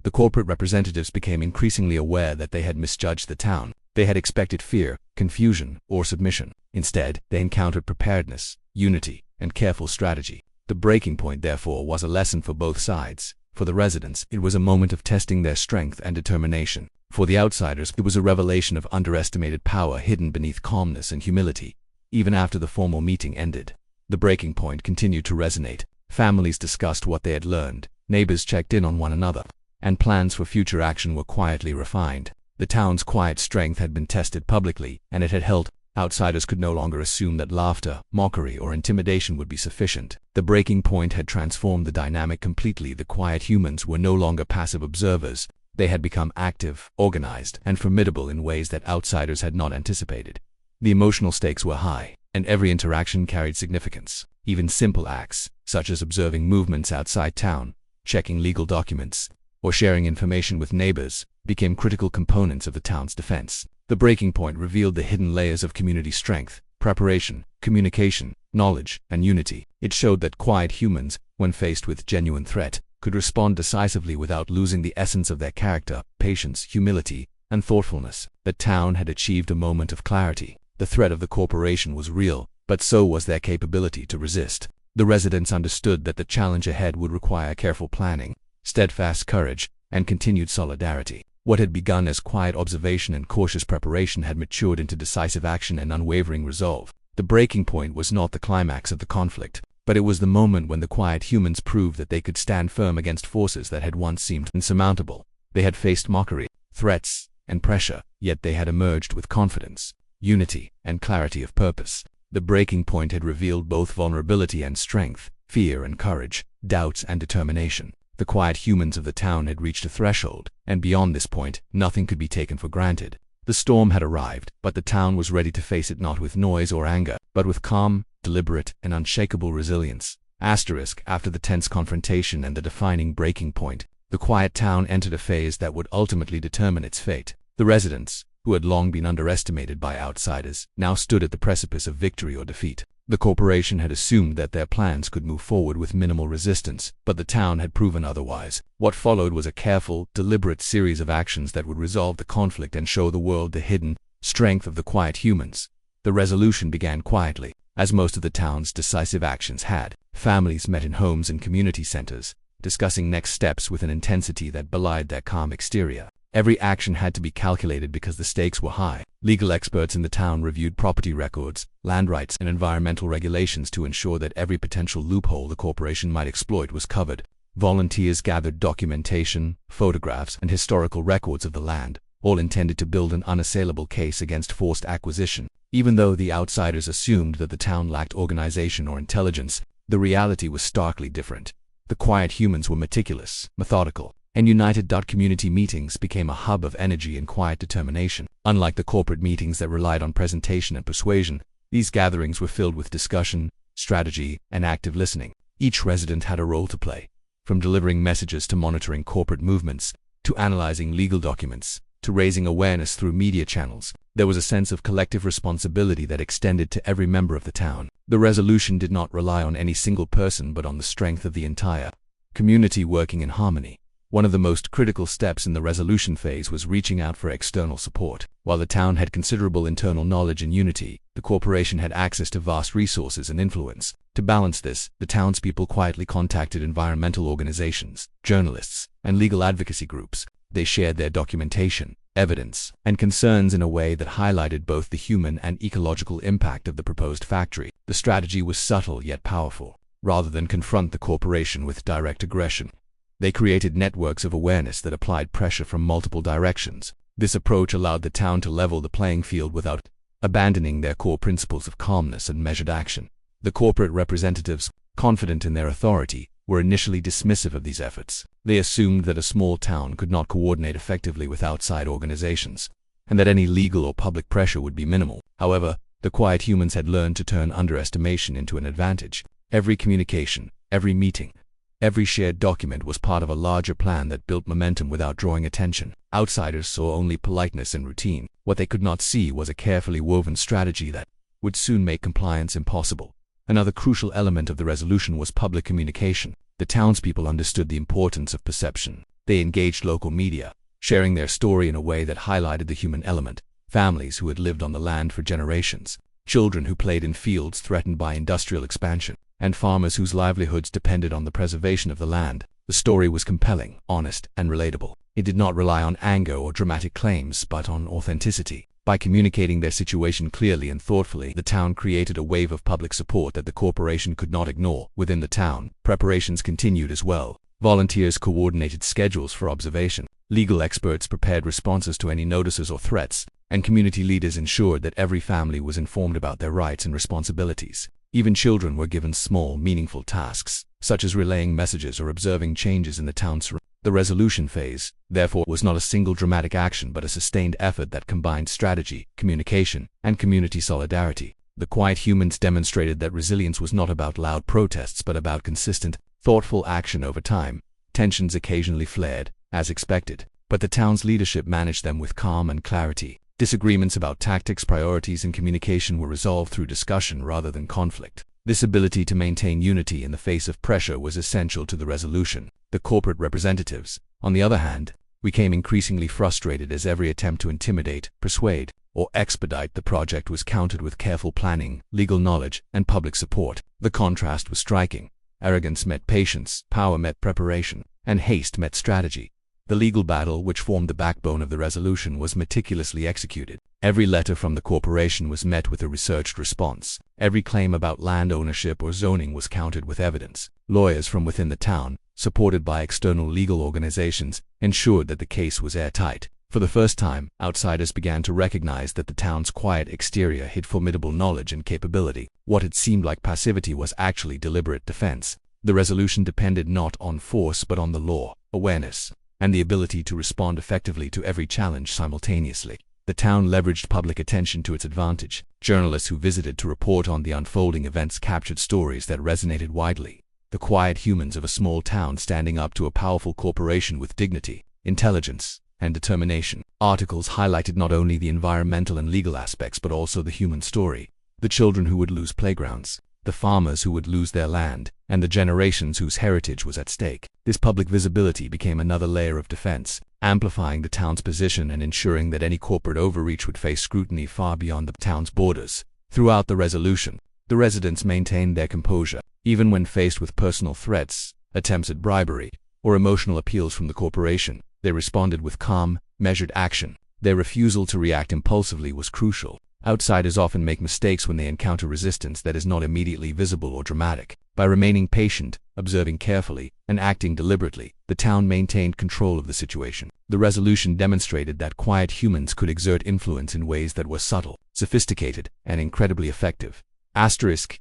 The corporate representatives became increasingly aware that they had misjudged the town. They had expected fear, confusion, or submission. Instead, they encountered preparedness, unity, and careful strategy. The breaking point, therefore, was a lesson for both sides. For the residents, it was a moment of testing their strength and determination. For the outsiders, it was a revelation of underestimated power hidden beneath calmness and humility. Even after the formal meeting ended, the breaking point continued to resonate. Families discussed what they had learned, neighbors checked in on one another, and plans for future action were quietly refined. The town's quiet strength had been tested publicly, and it had held. Outsiders could no longer assume that laughter, mockery, or intimidation would be sufficient. The breaking point had transformed the dynamic completely. The quiet humans were no longer passive observers. They had become active, organized, and formidable in ways that outsiders had not anticipated. The emotional stakes were high, and every interaction carried significance. Even simple acts, such as observing movements outside town, checking legal documents, or sharing information with neighbors, became critical components of the town's defense. The breaking point revealed the hidden layers of community strength, preparation, communication, knowledge, and unity. It showed that quiet humans, when faced with genuine threat, could respond decisively without losing the essence of their character, patience, humility, and thoughtfulness. The town had achieved a moment of clarity. The threat of the corporation was real, but so was their capability to resist. The residents understood that the challenge ahead would require careful planning, steadfast courage, and continued solidarity. What had begun as quiet observation and cautious preparation had matured into decisive action and unwavering resolve. The breaking point was not the climax of the conflict, but it was the moment when the quiet humans proved that they could stand firm against forces that had once seemed insurmountable. They had faced mockery, threats, and pressure, yet they had emerged with confidence, unity, and clarity of purpose. The breaking point had revealed both vulnerability and strength, fear and courage, doubts and determination. The quiet humans of the town had reached a threshold, and beyond this point, nothing could be taken for granted. The storm had arrived, but the town was ready to face it not with noise or anger, but with calm, deliberate, and unshakable resilience. After the tense confrontation and the defining breaking point, the quiet town entered a phase that would ultimately determine its fate. The residents, who had long been underestimated by outsiders, now stood at the precipice of victory or defeat. The corporation had assumed that their plans could move forward with minimal resistance, but the town had proven otherwise. What followed was a careful, deliberate series of actions that would resolve the conflict and show the world the hidden strength of the quiet humans. The resolution began quietly, as most of the town's decisive actions had. Families met in homes and community centers, discussing next steps with an intensity that belied their calm exterior. Every action had to be calculated because the stakes were high. Legal experts in the town reviewed property records, land rights, and environmental regulations to ensure that every potential loophole the corporation might exploit was covered. Volunteers gathered documentation, photographs, and historical records of the land, all intended to build an unassailable case against forced acquisition. Even though the outsiders assumed that the town lacked organization or intelligence, the reality was starkly different. The quiet humans were meticulous, methodical, and united. Community meetings became a hub of energy and quiet determination. Unlike the corporate meetings that relied on presentation and persuasion, these gatherings were filled with discussion, strategy, and active listening. Each resident had a role to play, from delivering messages to monitoring corporate movements, to analyzing legal documents, to raising awareness through media channels. There was a sense of collective responsibility that extended to every member of the town. The resolution did not rely on any single person but on the strength of the entire community working in harmony. One of the most critical steps in the resolution phase was reaching out for external support. While the town had considerable internal knowledge and unity, the corporation had access to vast resources and influence. To balance this, the townspeople quietly contacted environmental organizations, journalists, and legal advocacy groups. They shared their documentation, evidence, and concerns in a way that highlighted both the human and ecological impact of the proposed factory. The strategy was subtle yet powerful. Rather than confront the corporation with direct aggression, they created networks of awareness that applied pressure from multiple directions. This approach allowed the town to level the playing field without abandoning their core principles of calmness and measured action. The corporate representatives, confident in their authority, were initially dismissive of these efforts. They assumed that a small town could not coordinate effectively with outside organizations, and that any legal or public pressure would be minimal. However, the quiet humans had learned to turn underestimation into an advantage. Every communication, every meeting, every shared document was part of a larger plan that built momentum without drawing attention. Outsiders saw only politeness and routine. What they could not see was a carefully woven strategy that would soon make compliance impossible. Another crucial element of the resolution was public communication. The townspeople understood the importance of perception. They engaged local media, sharing their story in a way that highlighted the human element. Families who had lived on the land for generations, children who played in fields threatened by industrial expansion, and farmers whose livelihoods depended on the preservation of the land. The story was compelling, honest, and relatable. It did not rely on anger or dramatic claims, but on authenticity. By communicating their situation clearly and thoughtfully, the town created a wave of public support that the corporation could not ignore. Within the town, preparations continued as well. Volunteers coordinated schedules for observation. Legal experts prepared responses to any notices or threats, and community leaders ensured that every family was informed about their rights and responsibilities. Even children were given small, meaningful tasks, such as relaying messages or observing changes in the town's surroundings. The resolution phase, therefore, was not a single dramatic action but a sustained effort that combined strategy, communication, and community solidarity. The quiet humans demonstrated that resilience was not about loud protests but about consistent, thoughtful action over time. Tensions occasionally flared, as expected, but the town's leadership managed them with calm and clarity. Disagreements about tactics, priorities, and communication were resolved through discussion rather than conflict. This ability to maintain unity in the face of pressure was essential to the resolution. The corporate representatives, on the other hand, became increasingly frustrated as every attempt to intimidate, persuade, or expedite the project was countered with careful planning, legal knowledge, and public support. The contrast was striking. Arrogance met patience, power met preparation, and haste met strategy. The legal battle, which formed the backbone of the resolution, was meticulously executed. Every letter from the corporation was met with a researched response. Every claim about land ownership or zoning was countered with evidence. Lawyers from within the town, supported by external legal organizations, ensured that the case was airtight. For the first time, outsiders began to recognize that the town's quiet exterior hid formidable knowledge and capability. What had seemed like passivity was actually deliberate defense. The resolution depended not on force but on the law, awareness, and the ability to respond effectively to every challenge simultaneously. The town leveraged public attention to its advantage. Journalists who visited to report on the unfolding events captured stories that resonated widely. The quiet humans of a small town standing up to a powerful corporation with dignity, intelligence, and determination. Articles highlighted not only the environmental and legal aspects but also the human story. The children who would lose playgrounds, the farmers who would lose their land, and the generations whose heritage was at stake. This public visibility became another layer of defense, amplifying the town's position and ensuring that any corporate overreach would face scrutiny far beyond the town's borders. Throughout the resolution, the residents maintained their composure, even when faced with personal threats, attempts at bribery, or emotional appeals from the corporation. They responded with calm, measured action. Their refusal to react impulsively was crucial. Outsiders often make mistakes when they encounter resistance that is not immediately visible or dramatic. By remaining patient, observing carefully, and acting deliberately, the town maintained control of the situation. The resolution demonstrated that quiet humans could exert influence in ways that were subtle, sophisticated, and incredibly effective.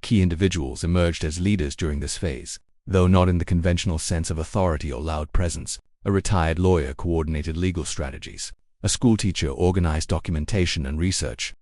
Key individuals emerged as leaders during this phase, though not in the conventional sense of authority or loud presence. A retired lawyer coordinated legal strategies. A schoolteacher organized documentation and research.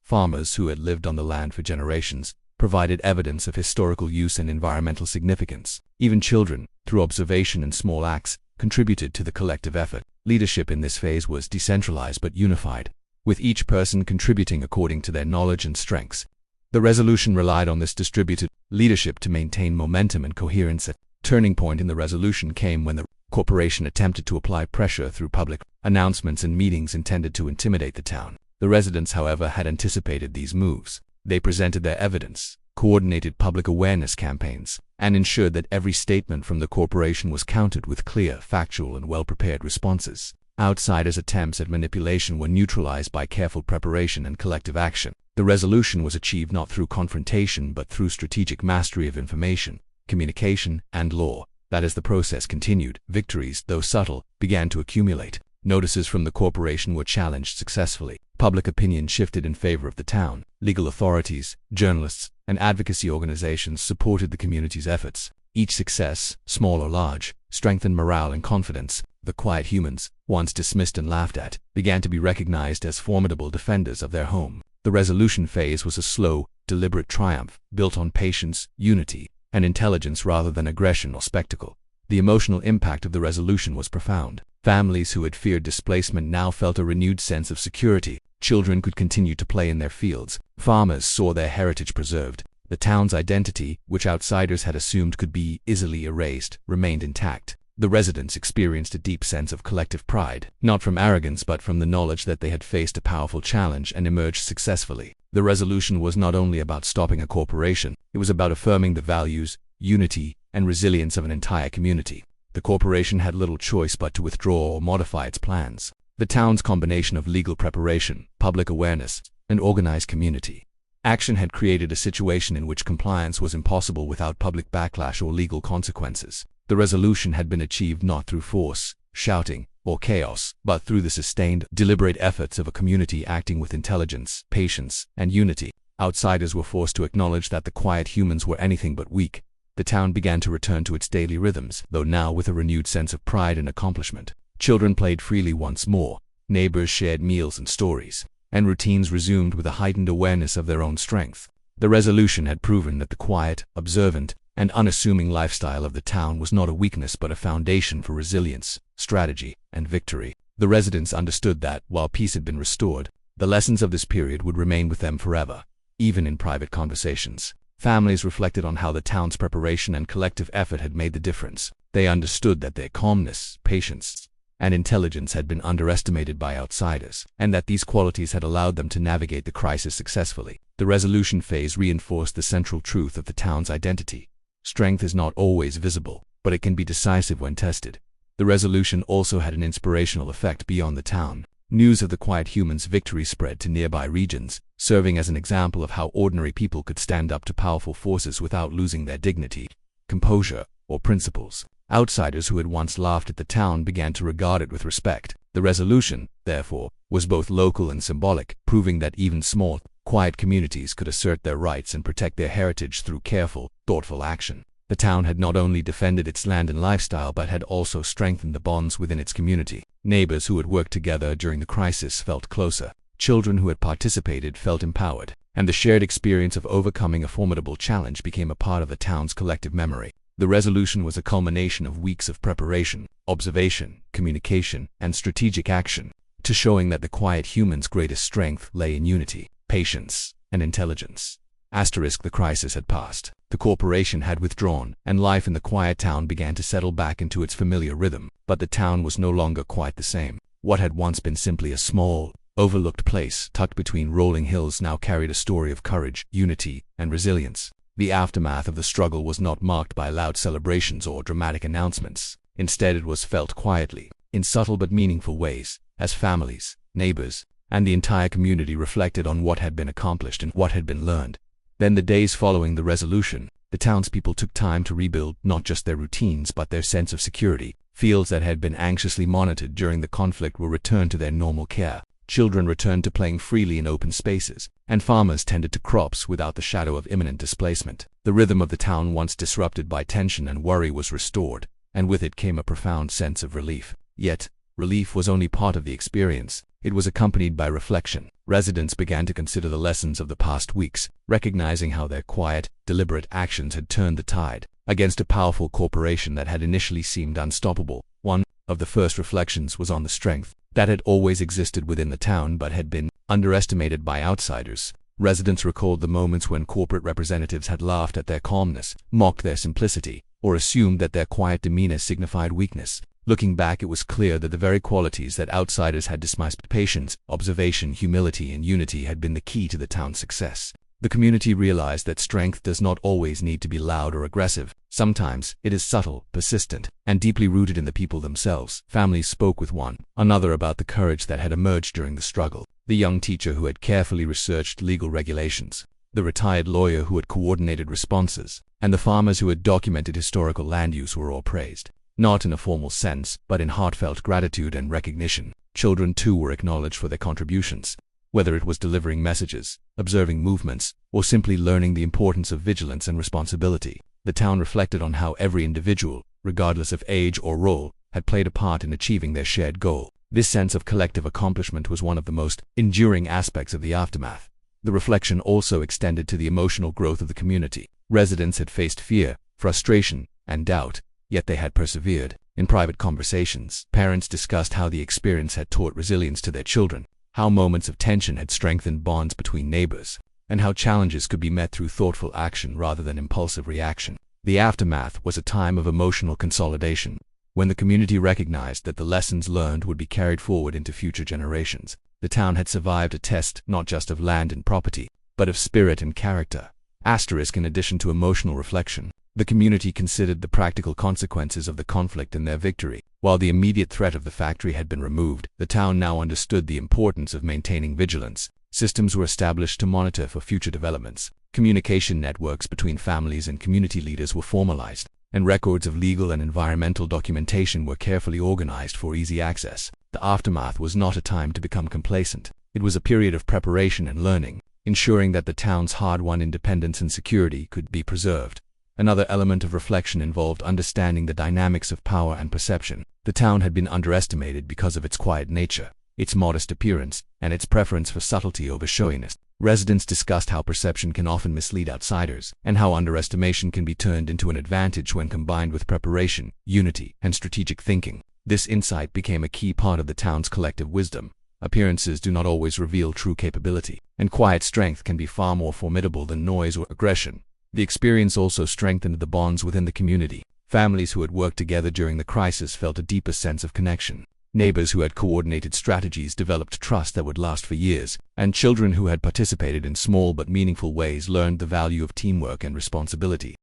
Farmers who had lived on the land for generations provided evidence of historical use and environmental significance. Even children, through observation and small acts, contributed to the collective effort. Leadership in this phase was decentralized but unified, with each person contributing according to their knowledge and strengths. The resolution relied on this distributed leadership to maintain momentum and coherence. A turning point in the resolution came when the corporation attempted to apply pressure through public announcements and meetings intended to intimidate the town. The residents, however, had anticipated these moves. They presented their evidence, coordinated public awareness campaigns, and ensured that every statement from the corporation was countered with clear, factual, and well-prepared responses. Outsiders' attempts at manipulation were neutralized by careful preparation and collective action. The resolution was achieved not through confrontation but through strategic mastery of information, communication, and law. That as the process continued, victories, though subtle, began to accumulate. Notices from the corporation were challenged successfully. Public opinion shifted in favor of the town. Legal authorities, journalists, and advocacy organizations supported the community's efforts. Each success, small or large, strengthened morale and confidence. The quiet humans, once dismissed and laughed at, began to be recognized as formidable defenders of their home. The resolution phase was a slow, deliberate triumph, built on patience, unity, and intelligence rather than aggression or spectacle. The emotional impact of the resolution was profound. Families who had feared displacement now felt a renewed sense of security. Children could continue to play in their fields. Farmers saw their heritage preserved. The town's identity, which outsiders had assumed could be easily erased, remained intact. The residents experienced a deep sense of collective pride, not from arrogance but from the knowledge that they had faced a powerful challenge and emerged successfully. The resolution was not only about stopping a corporation, it was about affirming the values, unity, and resilience of an entire community. The corporation had little choice but to withdraw or modify its plans. The town's combination of legal preparation, public awareness, and organized community action had created a situation in which compliance was impossible without public backlash or legal consequences. The resolution had been achieved not through force, shouting, or chaos, but through the sustained, deliberate efforts of a community acting with intelligence, patience, and unity. Outsiders were forced to acknowledge that the quiet humans were anything but weak. The town began to return to its daily rhythms, though now with a renewed sense of pride and accomplishment. Children played freely once more, neighbors shared meals and stories, and routines resumed with a heightened awareness of their own strength. The resolution had proven that the quiet, observant, and unassuming lifestyle of the town was not a weakness but a foundation for resilience, strategy, and victory. The residents understood that, while peace had been restored, the lessons of this period would remain with them forever. Even in private conversations, families reflected on how the town's preparation and collective effort had made the difference. They understood that their calmness, patience, and intelligence had been underestimated by outsiders, and that these qualities had allowed them to navigate the crisis successfully. The resolution phase reinforced the central truth of the town's identity. Strength is not always visible, but it can be decisive when tested. The resolution also had an inspirational effect beyond the town. News of the quiet humans' victory spread to nearby regions, serving as an example of how ordinary people could stand up to powerful forces without losing their dignity, composure, or principles. Outsiders who had once laughed at the town began to regard it with respect. The resolution, therefore, was both local and symbolic, proving that even small, quiet communities could assert their rights and protect their heritage through careful, thoughtful action. The town had not only defended its land and lifestyle but had also strengthened the bonds within its community. Neighbors who had worked together during the crisis felt closer, children who had participated felt empowered, and the shared experience of overcoming a formidable challenge became a part of the town's collective memory. The resolution was a culmination of weeks of preparation, observation, communication, and strategic action, to showing that the quiet human's greatest strength lay in unity, patience, and intelligence. The crisis had passed. The corporation had withdrawn, and life in the quiet town began to settle back into its familiar rhythm. But the town was no longer quite the same. What had once been simply a small, overlooked place tucked between rolling hills now carried a story of courage, unity, and resilience. The aftermath of the struggle was not marked by loud celebrations or dramatic announcements. Instead, it was felt quietly, in subtle but meaningful ways, as families, neighbors, and the entire community reflected on what had been accomplished and what had been learned. Then, the days following the resolution, the townspeople took time to rebuild not just their routines but their sense of security. Fields that had been anxiously monitored during the conflict were returned to their normal care. Children returned to playing freely in open spaces, and farmers tended to crops without the shadow of imminent displacement. The rhythm of the town, once disrupted by tension and worry, was restored, and with it came a profound sense of relief. Yet, relief was only part of the experience. It was accompanied by reflection. Residents began to consider the lessons of the past weeks, recognizing how their quiet, deliberate actions had turned the tide against a powerful corporation that had initially seemed unstoppable. One of the first reflections was on the strength that had always existed within the town but had been underestimated by outsiders. Residents recalled the moments when corporate representatives had laughed at their calmness, mocked their simplicity, or assumed that their quiet demeanor signified weakness. Looking back, it was clear that the very qualities that outsiders had dismissed, patience, observation, humility, and unity, had been the key to the town's success. The community realized that strength does not always need to be loud or aggressive. Sometimes it is subtle, persistent, and deeply rooted in the people themselves. Families spoke with one another about the courage that had emerged during the struggle. The young teacher who had carefully researched legal regulations, the retired lawyer who had coordinated responses, and the farmers who had documented historical land use were all praised. Not in a formal sense, but in heartfelt gratitude and recognition. Children too were acknowledged for their contributions, whether it was delivering messages, observing movements, or simply learning the importance of vigilance and responsibility. The town reflected on how every individual, regardless of age or role, had played a part in achieving their shared goal. This sense of collective accomplishment was one of the most enduring aspects of the aftermath. The reflection also extended to the emotional growth of the community. Residents had faced fear, frustration, and doubt, yet they had persevered. In private conversations, parents discussed how the experience had taught resilience to their children, how moments of tension had strengthened bonds between neighbors, and how challenges could be met through thoughtful action rather than impulsive reaction. The aftermath was a time of emotional consolidation, when the community recognized that the lessons learned would be carried forward into future generations. The town had survived a test not just of land and property, but of spirit and character. In addition to emotional reflection, the community considered the practical consequences of the conflict and their victory. While the immediate threat of the factory had been removed, the town now understood the importance of maintaining vigilance. Systems were established to monitor for future developments. Communication networks between families and community leaders were formalized, and records of legal and environmental documentation were carefully organized for easy access. The aftermath was not a time to become complacent. It was a period of preparation and learning, ensuring that the town's hard-won independence and security could be preserved. Another element of reflection involved understanding the dynamics of power and perception. The town had been underestimated because of its quiet nature, its modest appearance, and its preference for subtlety over showiness. Residents discussed how perception can often mislead outsiders, and how underestimation can be turned into an advantage when combined with preparation, unity, and strategic thinking. This insight became a key part of the town's collective wisdom. Appearances do not always reveal true capability, and quiet strength can be far more formidable than noise or aggression. The experience also strengthened the bonds within the community. Families who had worked together during the crisis felt a deeper sense of connection. Neighbors who had coordinated strategies developed trust that would last for years, and children who had participated in small but meaningful ways learned the value of teamwork and responsibility.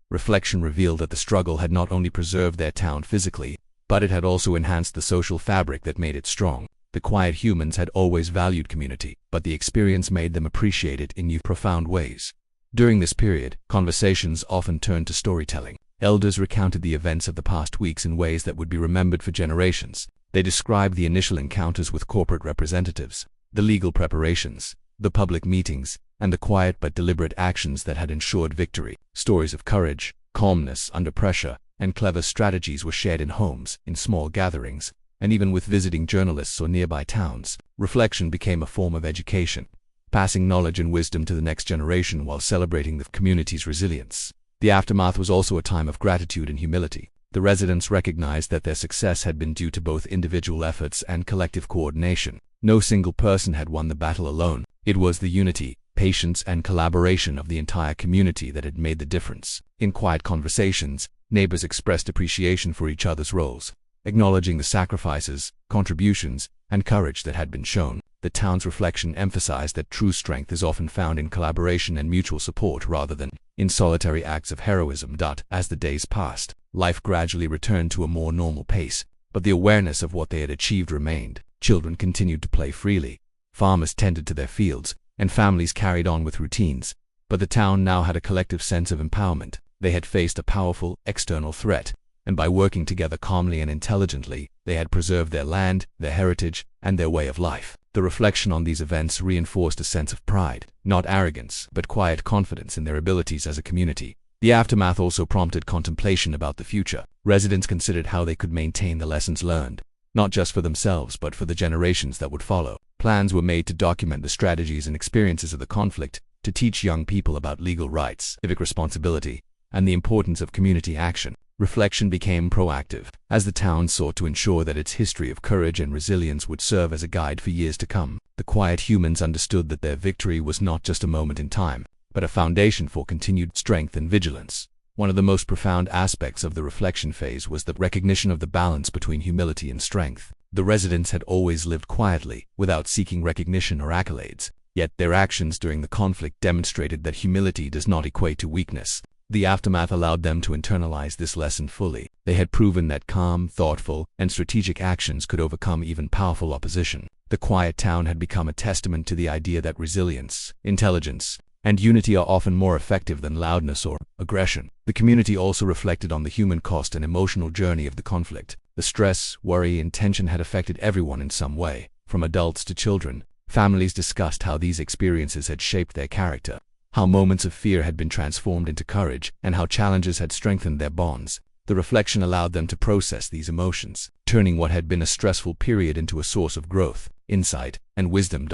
Reflection revealed that the struggle had not only preserved their town physically, but it had also enhanced the social fabric that made it strong. The quiet humans had always valued community, but the experience made them appreciate it in new, profound ways. During this period, conversations often turned to storytelling. Elders recounted the events of the past weeks in ways that would be remembered for generations. They described the initial encounters with corporate representatives, the legal preparations, the public meetings, and the quiet but deliberate actions that had ensured victory. Stories of courage, calmness under pressure, and clever strategies were shared in homes, in small gatherings, and even with visiting journalists or nearby towns. Reflection became a form of education, passing knowledge and wisdom to the next generation while celebrating the community's resilience. The aftermath was also a time of gratitude and humility. The residents recognized that their success had been due to both individual efforts and collective coordination. No single person had won the battle alone. It was the unity, patience, and collaboration of the entire community that had made the difference. In quiet conversations, neighbors expressed appreciation for each other's roles, acknowledging the sacrifices, contributions, and courage that had been shown. The town's reflection emphasized that true strength is often found in collaboration and mutual support rather than in solitary acts of heroism. As the days passed, life gradually returned to a more normal pace, but the awareness of what they had achieved remained. Children continued to play freely, farmers tended to their fields, and families carried on with routines. But the town now had a collective sense of empowerment. They had faced a powerful, external threat, and by working together calmly and intelligently, they had preserved their land, their heritage, and their way of life. The reflection on these events reinforced a sense of pride, not arrogance, but quiet confidence in their abilities as a community. The aftermath also prompted contemplation about the future. Residents considered how they could maintain the lessons learned, not just for themselves but for the generations that would follow. Plans were made to document the strategies and experiences of the conflict, to teach young people about legal rights, civic responsibility, and the importance of community action. Reflection became proactive, as the town sought to ensure that its history of courage and resilience would serve as a guide for years to come. The quiet humans understood that their victory was not just a moment in time, but a foundation for continued strength and vigilance. One of the most profound aspects of the reflection phase was the recognition of the balance between humility and strength. The residents had always lived quietly, without seeking recognition or accolades, yet their actions during the conflict demonstrated that humility does not equate to weakness. The aftermath allowed them to internalize this lesson fully. They had proven that calm, thoughtful, and strategic actions could overcome even powerful opposition. The quiet town had become a testament to the idea that resilience, intelligence, and unity are often more effective than loudness or aggression. The community also reflected on the human cost and emotional journey of the conflict. The stress, worry, and tension had affected everyone in some way, from adults to children. Families discussed how these experiences had shaped their character, how moments of fear had been transformed into courage, and how challenges had strengthened their bonds. The reflection allowed them to process these emotions, turning what had been a stressful period into a source of growth, insight, and wisdom.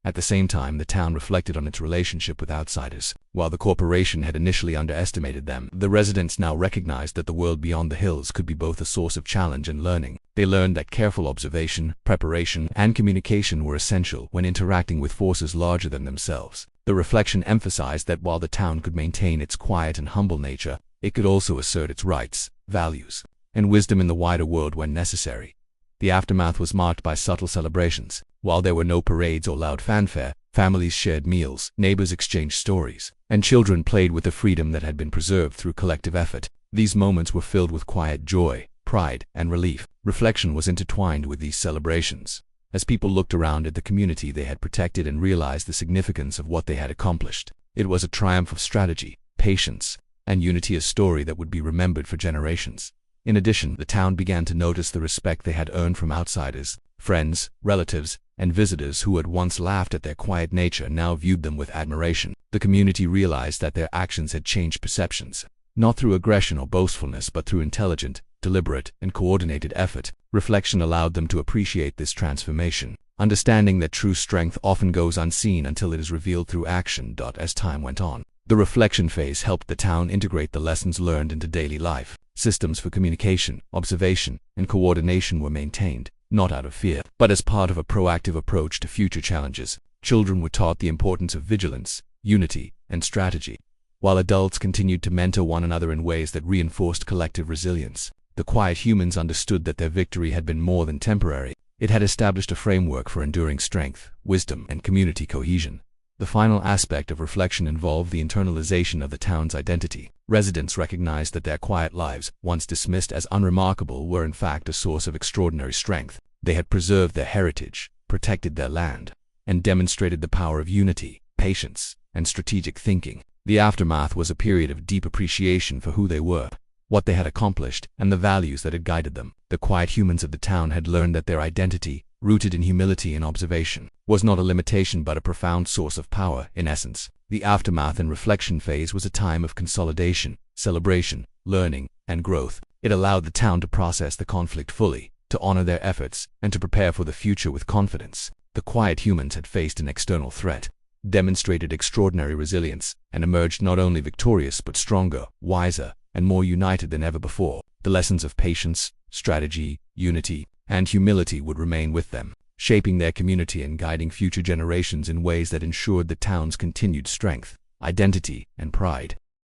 At the same time, the town reflected on its relationship with outsiders. While the corporation had initially underestimated them, the residents now recognized that the world beyond the hills could be both a source of challenge and learning. They learned that careful observation, preparation, and communication were essential when interacting with forces larger than themselves. The reflection emphasized that while the town could maintain its quiet and humble nature, it could also assert its rights, values, and wisdom in the wider world when necessary. The aftermath was marked by subtle celebrations. While there were no parades or loud fanfare, families shared meals, neighbors exchanged stories, and children played with the freedom that had been preserved through collective effort. These moments were filled with quiet joy, pride, and relief. Reflection was intertwined with these celebrations. As people looked around at the community they had protected and realized the significance of what they had accomplished, it was a triumph of strategy, patience, and unity, a story that would be remembered for generations. In addition, the town began to notice the respect they had earned from outsiders. Friends, relatives, and visitors who had once laughed at their quiet nature now viewed them with admiration. The community realized that their actions had changed perceptions, not through aggression or boastfulness but through intelligent, deliberate, and coordinated effort. Reflection allowed them to appreciate this transformation, understanding that true strength often goes unseen until it is revealed through action. As time went on, the reflection phase helped the town integrate the lessons learned into daily life. Systems for communication, observation, and coordination were maintained, not out of fear, but as part of a proactive approach to future challenges. Children were taught the importance of vigilance, unity, and strategy, while adults continued to mentor one another in ways that reinforced collective resilience. The quiet humans understood that their victory had been more than temporary. It had established a framework for enduring strength, wisdom, and community cohesion. The final aspect of reflection involved the internalization of the town's identity. Residents recognized that their quiet lives, once dismissed as unremarkable, were in fact a source of extraordinary strength. They had preserved their heritage, protected their land, and demonstrated the power of unity, patience, and strategic thinking. The aftermath was a period of deep appreciation for who they were, what they had accomplished, and the values that had guided them. The quiet humans of the town had learned that their identity, rooted in humility and observation, was not a limitation but a profound source of power. In essence, the aftermath and reflection phase was a time of consolidation, celebration, learning, and growth. It allowed the town to process the conflict fully, to honor their efforts, and to prepare for the future with confidence. The quiet humans had faced an external threat, demonstrated extraordinary resilience, and emerged not only victorious but stronger, wiser, and more united than ever before. The lessons of patience, strategy, unity, and humility would remain with them, shaping their community and guiding future generations in ways that ensured the town's continued strength, identity, and pride.